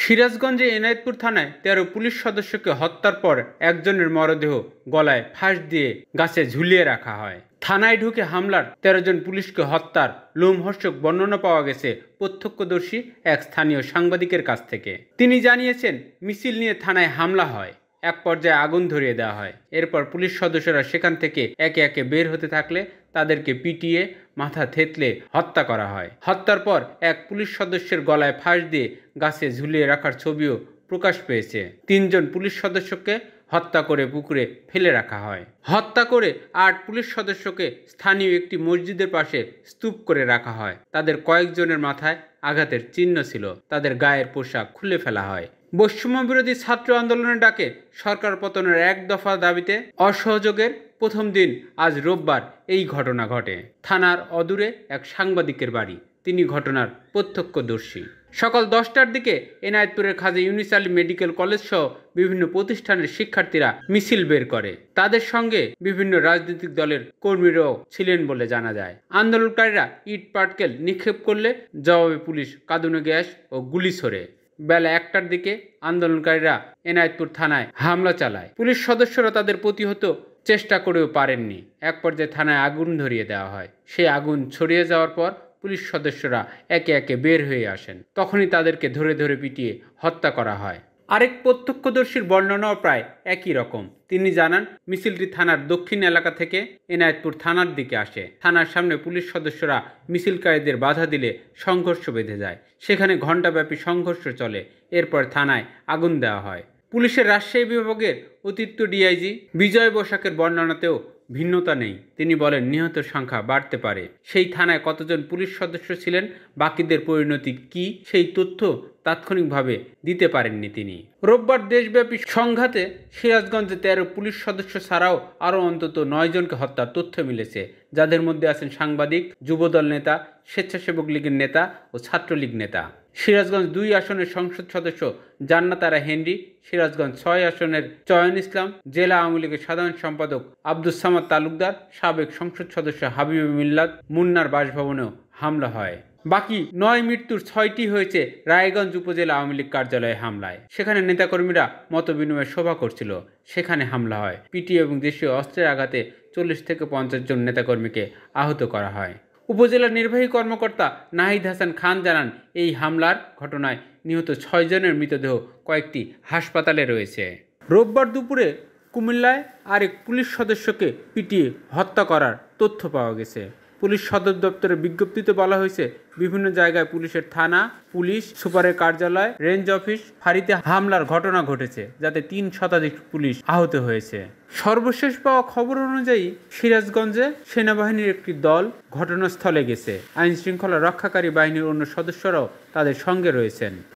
সিরাজগঞ্জে এনায়েতপুর থানায় ১৩ পুলিশ সদস্যকে হত্যার পর একজনের মরদেহ গলায় ফাঁস দিয়ে গাছে ঝুলিয়ে রাখা হয়। থানায় ঢুকে হামলার ১৩ জন পুলিশকে হত্যার লোমহর্ষক বর্ণনা পাওয়া গেছে প্রত্যক্ষদর্শী এক স্থানীয় সাংবাদিকের কাছ থেকে। তিনি জানিয়েছেন, মিছিল নিয়ে থানায় হামলা হয়, এক পর্যায়ে আগুন ধরিয়ে দেওয়া হয়। এরপর পুলিশ সদস্যরা সেখান থেকে একে একে বের হতে থাকলে তাদেরকে পিটিয়ে মাথা থেতলে হত্যা করা হয়। হত্যার পর এক পুলিশ সদস্যের গলায় ফাঁস দিয়ে গাছে ঝুলিয়ে রাখার ছবিও প্রকাশ পেয়েছে। ৩ জন পুলিশ সদস্যকে হত্যা করে পুকুরে ফেলে রাখা হয়। হত্যা করে ৮ পুলিশ সদস্যকে স্থানীয় একটি মসজিদের পাশে স্তূপ করে রাখা হয়। তাদের কয়েকজনের মাথায় আঘাতের চিহ্ন ছিল। তাদের গায়ের পোশাক খুলে ফেলা হয়। বৈষম্য বিরোধী ছাত্র আন্দোলনের ডাকে সরকার পতনের এক দফা দাবিতে অসহযোগের প্রথম দিন আজ রোববার এই ঘটনা ঘটে। থানার অদূরে এক সাংবাদিকের বাড়ি, তিনি ঘটনার প্রত্যক্ষদর্শী। সকাল ১০টার দিকে এনায়েতপুরের খাজা ইউনুস আলী মেডিকেল কলেজ সহ বিভিন্ন প্রতিষ্ঠানের শিক্ষার্থীরা মিছিল বের করে। তাদের সঙ্গে বিভিন্ন রাজনৈতিক দলের কর্মীরাও ছিলেন বলে জানা যায়। আন্দোলনকারীরা ইট পাটকেল নিক্ষেপ করলে জবাবে পুলিশ কাঁদুনে গ্যাস ও গুলি ছোড়ে। বেলা ১টার দিকে আন্দোলনকারীরা এনায়েতপুর থানায় হামলা চালায়। পুলিশ সদস্যরা তাদের প্রতিহত চেষ্টা করেও পারেননি। এক পর্যায়ে থানায় আগুন ধরিয়ে দেওয়া হয়। সেই আগুন ছড়িয়ে যাওয়ার পর পুলিশ সদস্যরা একে একে বের হয়ে আসেন। তখনই তাদেরকে ধরে ধরে পিটিয়ে হত্যা করা হয়। আরেক প্রত্যক্ষদর্শীর বর্ণনাও প্রায় একই রকম। তিনি জানান, মিছিলটি থানার দক্ষিণ এলাকা থেকে এনায়েতপুর থানার দিকে আসে। থানার সামনে পুলিশ সদস্যরা মিছিলকারীদের বাধা দিলে সংঘর্ষ বেঁধে যায়। সেখানে ঘণ্টাব্যাপী সংঘর্ষ চলে। এরপর থানায় আগুন দেওয়া হয়। পুলিশের রাজশাহী বিভাগের অতিরিক্ত ডিআইজি বিজয় বসাকের বর্ণনাতেও ভিন্নতা নেই। তিনি বলেন, নিহতের সংখ্যা বাড়তে পারে। সেই থানায় কতজন পুলিশ সদস্য ছিলেন, বাকিদের পরিণতি কি, সেই তথ্য তাৎক্ষণিকভাবে দিতে পারেননি তিনি। রোববার দেশব্যাপী সংঘাতে সিরাজগঞ্জে ১৩ পুলিশ সদস্য ছাড়াও আরও অন্তত ৯ জনকে হত্যার তথ্য মিলেছে, যাদের মধ্যে আছেন সাংবাদিক, যুবদল নেতা, স্বেচ্ছাসেবক লীগের নেতা ও ছাত্রলীগ নেতা। সিরাজগঞ্জ ২ আসনের সংসদ সদস্য জান্নাত আরা হেনরি, সিরাজগঞ্জ ৬ আসনের চয়ন ইসলাম, জেলা আওয়ামী লীগের সাধারণ সম্পাদক আব্দুস সামাদ তালুকদার, সাবেক সংসদ সদস্য হাবিব মিল্লাত মুন্নার বাসভবনেও হামলা হয়। বাকি ৯ মৃত্যুর ৬টি হয়েছে রায়গঞ্জ উপজেলা আওয়ামী লীগ কার্যালয়ে হামলায়। সেখানে নেতাকর্মীরা মতবিনিময় সভা করছিল, সেখানে হামলা হয়। পিটিয়ে এবং দেশীয় অস্ত্রের আঘাতে ৪০ থেকে ৫০ জন নেতাকর্মীকে আহত করা হয়। উপজেলা নির্বাহী কর্মকর্তা নাহিদ হাসান খান জানান, এই হামলার ঘটনায় নিহত ৬ জনের মৃতদেহ কয়েকটি হাসপাতালে রয়েছে। রোববার দুপুরে কুমিল্লায় আরেক পুলিশ সদস্যকে পিটিয়ে হত্যা করার তথ্য পাওয়া গেছে। পুলিশ সদর দপ্তরের বিজ্ঞপ্তিতে বলা হয়েছে, বিভিন্ন জায়গায় পুলিশের থানা, পুলিশ সুপারের কার্যালয়, রেঞ্জ অফিস, ফাঁড়িতে হামলার ঘটনা ঘটেছে, যাতে ৩ শতাধিক পুলিশ আহত হয়েছে। সর্বশেষ পাওয়া খবর অনুযায়ী সিরাজগঞ্জে সেনাবাহিনীর একটি দল ঘটনাস্থলে গেছে। আইন শৃঙ্খলা রক্ষাকারী বাহিনীর অন্য সদস্যরাও তাদের সঙ্গে রয়েছেন।